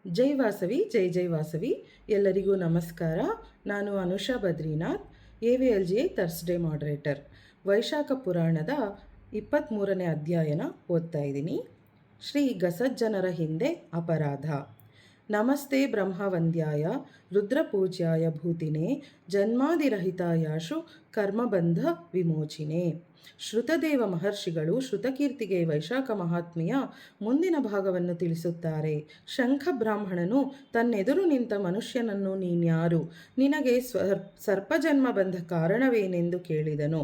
ಜೈ ವಾಸವಿ, ಜೈ ಜೈ ವಾಸವಿ. ಎಲ್ಲರಿಗೂ ನಮಸ್ಕಾರ. ನಾನು Anusha Badrinath, AVLGI Thursday moderator. Vaishakha ಪುರಾಣದ 23ನೇ ಅಧ್ಯಾಯನ ಓದ್ತಾ ಇದ್ದೀನಿ. ಶ್ರೀ ಗಸಜ್ಜನರ ಹಿಂದೆ ಅಪರಾಧ. ನಮಸ್ತೆ ಬ್ರಹ್ಮವಂದ್ಯಾಯ ರುದ್ರಪೂಜ್ಯಾಯ ಭೂತಿನೇ ಜನ್ಮಾದಿರಹಿತಾಯಾಶು ಕರ್ಮಬಂಧ ವಿಮೋಚಿನೇ. ಶ್ರುತದೇವ ಮಹರ್ಷಿಗಳು ಶ್ರುತಕೀರ್ತಿಗೆ ವೈಶಾಖ ಮಹಾತ್ಮೆಯ ಮುಂದಿನ ಭಾಗವನ್ನು ತಿಳಿಸುತ್ತಾರೆ. ಶಂಖ ಬ್ರಾಹ್ಮಣನು ತನ್ನೆದುರು ನಿಂತ ಮನುಷ್ಯನನ್ನು ನೀನ್ಯಾರು, ನಿನಗೆ ಸರ್ಪಜನ್ಮ ಬಂದ ಕಾರಣವೇನೆಂದು ಕೇಳಿದನು.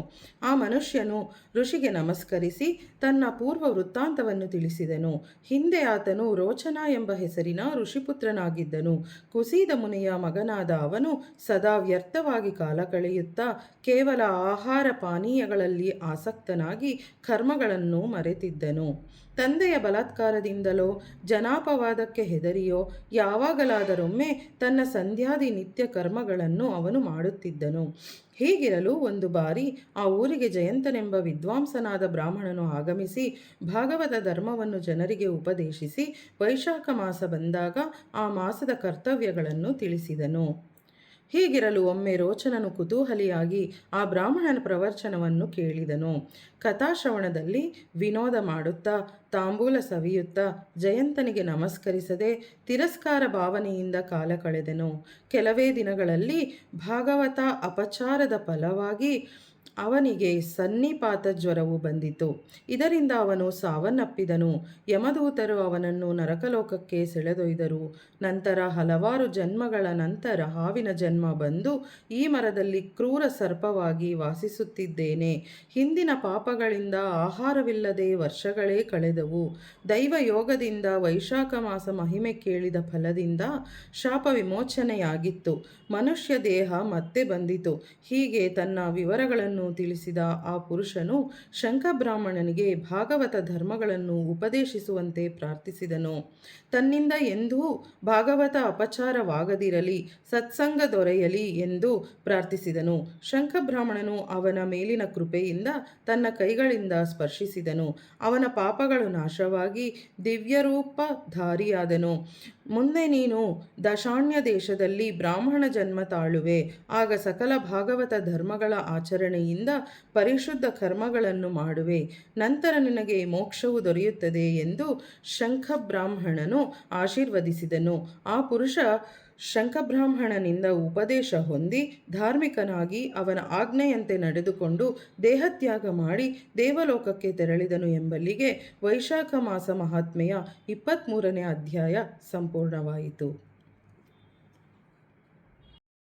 ಆ ಮನುಷ್ಯನು ಋಷಿಗೆ ನಮಸ್ಕರಿಸಿ ತನ್ನ ಪೂರ್ವ ವೃತ್ತಾಂತವನ್ನು ತಿಳಿಸಿದನು. ಹಿಂದೆ ಆತನು ರೋಚನ ಎಂಬ ಹೆಸರಿನ ಋಷಿಪುತ್ರನಾಗಿದ್ದನು. ಕುಸಿದ ಮುನಿಯ ಮಗನಾದ ಅವನು ಸದಾ ವ್ಯರ್ಥವಾಗಿ ಕಾಲ ಕಳೆಯುತ್ತಾ ಕೇವಲ ಆಹಾರ ಪಾನೀಯಗಳಲ್ಲಿ ಆಸಕ್ತನಾಗಿ ಕರ್ಮಗಳನ್ನು ಮರೆತಿದ್ದನು. ತಂದೆಯ ಬಲಾತ್ಕಾರದಿಂದಲೋ ಜನಾಪವಾದಕ್ಕೆ ಹೆದರಿಯೋ ಯಾವಾಗಲಾದರೊಮ್ಮೆ ತನ್ನ ಸಂಧ್ಯಾದಿ ನಿತ್ಯ ಕರ್ಮಗಳನ್ನು ಅವನು ಮಾಡುತ್ತಿದ್ದನು. ಹೀಗಿರಲು ಒಂದು ಬಾರಿ ಆ ಊರಿಗೆ ಜಯಂತನೆಂಬ ವಿದ್ವಾಂಸನಾದ ಬ್ರಾಹ್ಮಣನು ಆಗಮಿಸಿ ಭಾಗವತ ಧರ್ಮವನ್ನು ಜನರಿಗೆ ಉಪದೇಶಿಸಿ ವೈಶಾಖ ಮಾಸ ಬಂದಾಗ ಆ ಮಾಸದ ಕರ್ತವ್ಯಗಳನ್ನು ತಿಳಿಸಿದನು. ಹೀಗಿರಲು ಒಮ್ಮೆ ರೋಚನನು ಕುತೂಹಲಿಯಾಗಿ ಆ ಬ್ರಾಹ್ಮಣನ ಪ್ರವಚನವನ್ನು ಕೇಳಿದನು. ಕಥಾಶ್ರವಣದಲ್ಲಿ ವಿನೋದ ಮಾಡುತ್ತಾ ತಾಂಬೂಲ ಸವಿಯುತ್ತಾ ಜಯಂತನಿಗೆ ನಮಸ್ಕರಿಸದೆ ತಿರಸ್ಕಾರ ಭಾವನೆಯಿಂದ ಕಾಲ ಕಳೆದನು. ಕೆಲವೇ ದಿನಗಳಲ್ಲಿ ಭಾಗವತ ಅಪಚಾರದ ಫಲವಾಗಿ ಅವನಿಗೆ ಸನ್ನಿಪಾತ ಜ್ವರವು ಬಂದಿತು. ಇದರಿಂದ ಅವನು ಸಾವನ್ನಪ್ಪಿದನು. ಯಮದೂತರು ಅವನನ್ನು ನರಕಲೋಕಕ್ಕೆ ಸೆಳೆದೊಯ್ದರು. ನಂತರ ಹಲವಾರು ಜನ್ಮಗಳ ನಂತರ ಹಾವಿನ ಜನ್ಮ ಬಂದು ಈ ಮರದಲ್ಲಿ ಕ್ರೂರ ಸರ್ಪವಾಗಿ ವಾಸಿಸುತ್ತಿದ್ದೇನೆ. ಹಿಂದಿನ ಪಾಪಗಳಿಂದ ಆಹಾರವಿಲ್ಲದೆ ವರ್ಷಗಳೇ ಕಳೆದವು. ದೈವ ಯೋಗದಿಂದ ವೈಶಾಖ ಮಾಸ ಮಹಿಮೆ ಕೇಳಿದ ಫಲದಿಂದ ಶಾಪ ವಿಮೋಚನೆಯಾಗಿತ್ತು. ಮನುಷ್ಯ ದೇಹ ಮತ್ತೆ ಬಂದಿತು. ಹೀಗೆ ತನ್ನ ವಿವರಗಳನ್ನು ತಿಳಿಸಿದ ಆ ಪುರುಷನು ಶಂಖಬ್ರಾಹ್ಮಣನಿಗೆ ಭಾಗವತ ಧರ್ಮಗಳನ್ನು ಉಪದೇಶಿಸುವಂತೆ ಪ್ರಾರ್ಥಿಸಿದನು. ತನ್ನಿಂದ ಎಂದೂ ಭಾಗವತ ಅಪಚಾರವಾಗದಿರಲಿ, ಸತ್ಸಂಗ ದೊರೆಯಲಿ ಎಂದು ಪ್ರಾರ್ಥಿಸಿದನು. ಶಂಖಬ್ರಾಹ್ಮಣನು ಅವನ ಮೇಲಿನ ಕೃಪೆಯಿಂದ ತನ್ನ ಕೈಗಳಿಂದ ಸ್ಪರ್ಶಿಸಿದನು. ಅವನ ಪಾಪಗಳು ನಾಶವಾಗಿ ದಿವ್ಯರೂಪಧಾರಿಯಾದನು. ಮುಂದೆ ನೀನು ದಶಾಣ್ಯ ದೇಶದಲ್ಲಿ ಬ್ರಾಹ್ಮಣ ಜನ್ಮ ತಾಳುವೆ. ಆಗ ಸಕಲ ಭಾಗವತ ಧರ್ಮಗಳ ಆಚರಣೆಯಿಂದ ಪರಿಶುದ್ಧ ಕರ್ಮಗಳನ್ನು ಮಾಡುವೆ. ನಂತರ ನಿನಗೆ ಮೋಕ್ಷವು ದೊರೆಯುತ್ತದೆ ಎಂದು ಶಂಖಬ್ರಾಹ್ಮಣನು ಆಶೀರ್ವದಿಸಿದನು. ಆ ಪುರುಷ ಶಂಖಬ್ರಾಹ್ಮಣನಿಂದ ಉಪದೇಶ ಹೊಂದಿ ಧಾರ್ಮಿಕನಾಗಿ ಅವನ ಆಜ್ಞೆಯಂತೆ ನಡೆದುಕೊಂಡು ದೇಹತ್ಯಾಗ ಮಾಡಿ ದೇವಲೋಕಕ್ಕೆ ತೆರಳಿದನು ಎಂಬಲ್ಲಿಗೆ ವೈಶಾಖ ಮಾಸ ಮಹಾತ್ಮೆಯ 23ನೇ ಅಧ್ಯಾಯ ಸಂಪೂರ್ಣವಾಯಿತು.